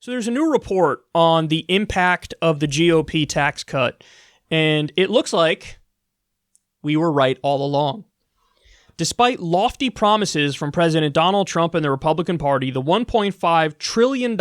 So there's a new report on the impact of the GOP tax cut, and it looks like we were right all along. Despite lofty promises from President Donald Trump and the Republican Party, the $1.5 trillion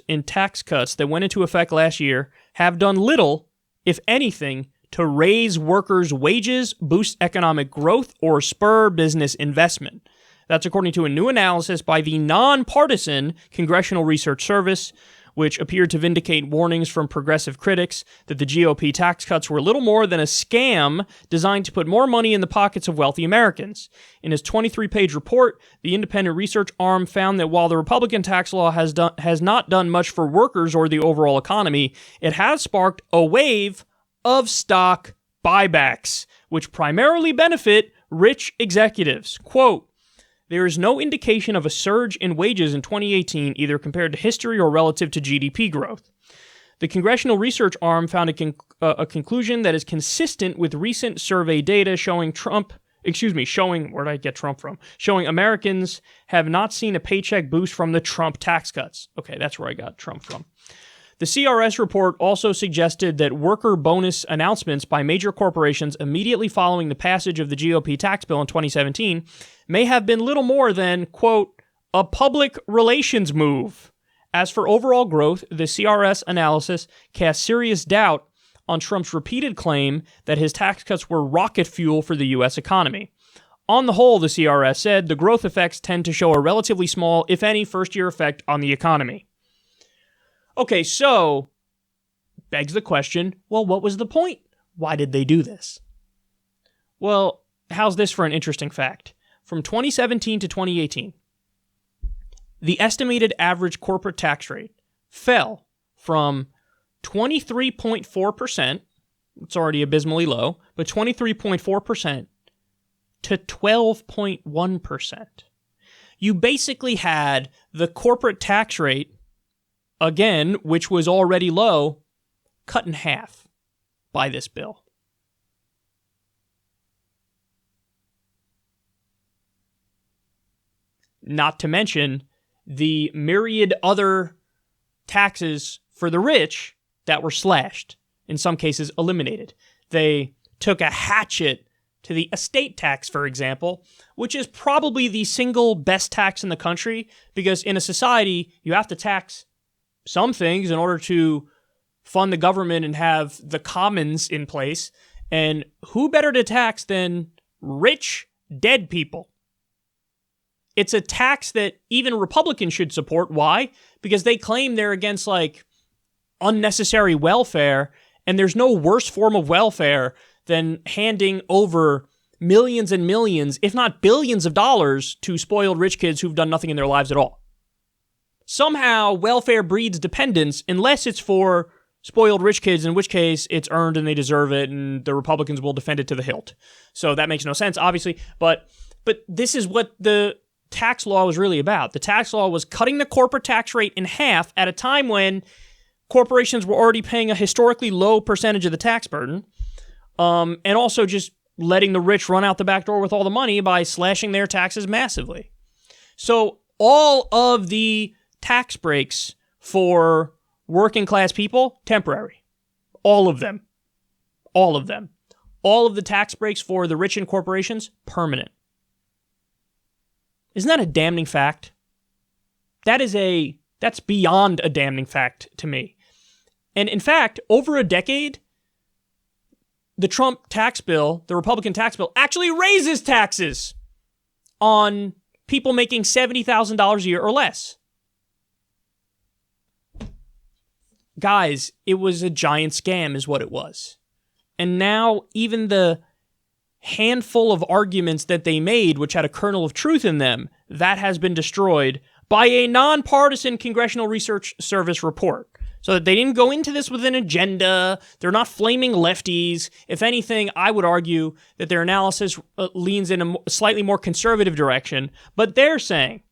in tax cuts that went into effect last year have done little, if anything, to raise workers' wages, boost economic growth, or spur business investment. That's according to a new analysis by the Non-Partisan Congressional Research Service, which appeared to vindicate warnings from progressive critics that the GOP tax cuts were little more than a scam designed to put more money in the pockets of wealthy Americans. In his 23-page report, the independent research arm found that while the Republican tax law has not done much for workers or the overall economy, it has sparked a wave of stock buybacks, which primarily benefit rich executives. Quote, there is no indication of a surge in wages in 2018, either compared to history or relative to GDP growth. The congressional research arm found a conclusion that is consistent with recent survey data showing where did I get Trump from? Showing Americans have not seen a paycheck boost from the Trump tax cuts. Okay, that's where I got Trump from. The CRS report also suggested that worker bonus announcements by major corporations immediately following the passage of the GOP tax bill in 2017 may have been little more than, quote, a public relations move. As for overall growth, the CRS analysis cast serious doubt on Trump's repeated claim that his tax cuts were rocket fuel for the U.S. economy. On the whole, the CRS said, the growth effects tend to show a relatively small, if any, first-year effect on the economy. Okay, so, begs the question, well, what was the point? Why did they do this? Well, how's this for an interesting fact? From 2017 to 2018, the estimated average corporate tax rate fell from 23.4%, it's already abysmally low, but 23.4% to 12.1%. You basically had the corporate tax rate, again, which was already low, cut in half by this bill. Not to mention the myriad other taxes for the rich that were slashed, in some cases eliminated. They took a hatchet to the estate tax, for example, which is probably the single best tax in the country, because in a society, you have to tax some things in order to fund the government and have the commons in place. And who better to tax than rich, dead people? It's a tax that even Republicans should support. Why? Because they claim they're against, like, unnecessary welfare, and there's no worse form of welfare than handing over millions and millions, if not billions of dollars to spoiled rich kids who've done nothing in their lives at all. Somehow, welfare breeds dependence unless it's for spoiled rich kids, in which case it's earned and they deserve it, and the Republicans will defend it to the hilt. So that makes no sense, obviously. But this is what the tax law was really about. The tax law was cutting the corporate tax rate in half at a time when corporations were already paying a historically low percentage of the tax burden, and also just letting the rich run out the back door with all the money by slashing their taxes massively. So all of the tax breaks for working class people, temporary. All of them. All of them. All of the tax breaks for the rich and corporations, permanent. Isn't that a damning fact? That's beyond a damning fact to me. And in fact, over a decade, the Trump tax bill, the Republican tax bill, actually raises taxes on people making $70,000 a year or less. Guys, it was a giant scam is what it was. And now even the handful of arguments that they made, which had a kernel of truth in them, that has been destroyed by a nonpartisan Congressional Research Service report. So that they didn't go into this with an agenda. They're not flaming lefties. If anything, I would argue that their analysis leans in a slightly more conservative direction. But they're saying,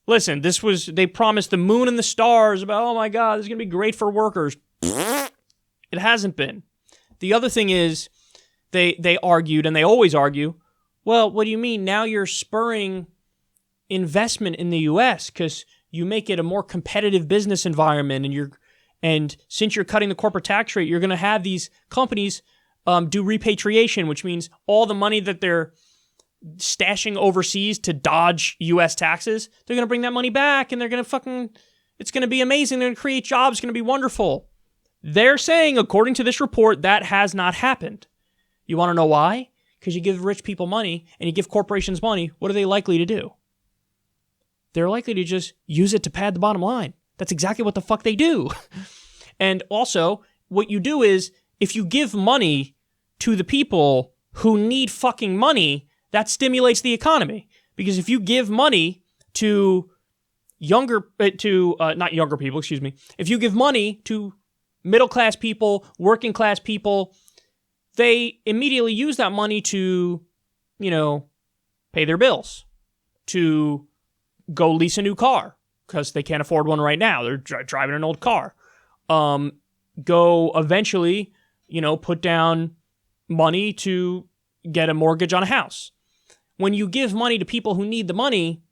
listen, they promised the moon and the stars about, oh my God, this is going to be great for workers. It hasn't been. The other thing is, they argued, and they always argue, well, what do you mean? Now you're spurring investment in the U.S. because you make it a more competitive business environment, and since you're cutting the corporate tax rate, you're going to have these companies do repatriation, which means all the money that they're stashing overseas to dodge U.S. taxes, they're going to bring that money back, and they're going to it's going to be amazing. They're going to create jobs. It's going to be wonderful. They're saying, according to this report, that has not happened. You want to know why? Because you give rich people money and you give corporations money, what are they likely to do? They're likely to just use it to pad the bottom line. That's exactly what the fuck they do. And also, what you do is, if you give money to the people who need fucking money, that stimulates the economy. Because if you give money to not younger people, excuse me. If you give money to middle-class people, working-class people, they immediately use that money to, pay their bills, to go lease a new car because they can't afford one right now. They're driving an old car. Go eventually, put down money to get a mortgage on a house. When you give money to people who need the money,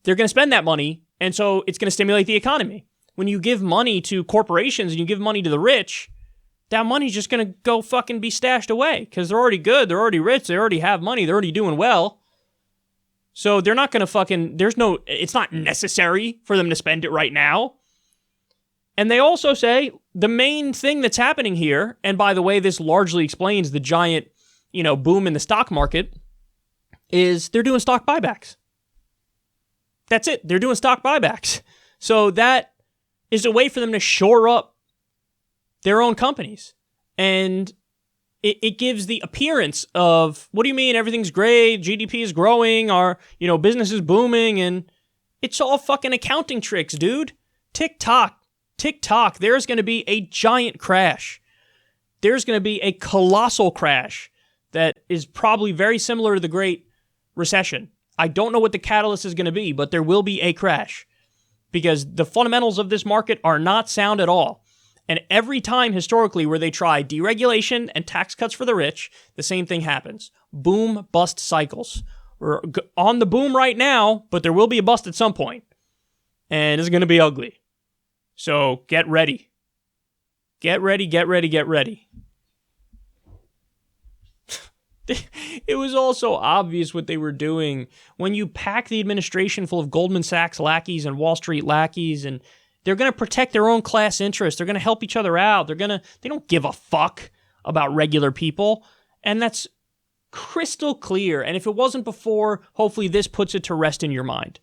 they're going to spend that money, and so it's going to stimulate the economy. When you give money to corporations and you give money to the rich, that money's just going to go fucking be stashed away because they're already good, they're already rich, they already have money, they're already doing well. So they're not going to it's not necessary for them to spend it right now. And they also say the main thing that's happening here, and by the way, this largely explains the giant, boom in the stock market, is they're doing stock buybacks. That's it. They're doing stock buybacks. So that is a way for them to shore up their own companies. And it gives the appearance of, what do you mean? Everything's great. GDP is growing. Our, business is booming. And it's all fucking accounting tricks, dude. TikTok. There's going to be a giant crash. There's going to be a colossal crash that is probably very similar to the Great Recession. I don't know what the catalyst is going to be, but there will be a crash because the fundamentals of this market are not sound at all. And every time historically where they try deregulation and tax cuts for the rich, the same thing happens. Boom, bust cycles. We're on the boom right now, but there will be a bust at some point. And it's going to be ugly. So get ready. Get ready. It was also obvious what they were doing when you pack the administration full of Goldman Sachs lackeys and Wall Street lackeys, and they're going to protect their own class interests. They're going to help each other out. They don't give a fuck about regular people. And that's crystal clear. And if it wasn't before, hopefully this puts it to rest in your mind.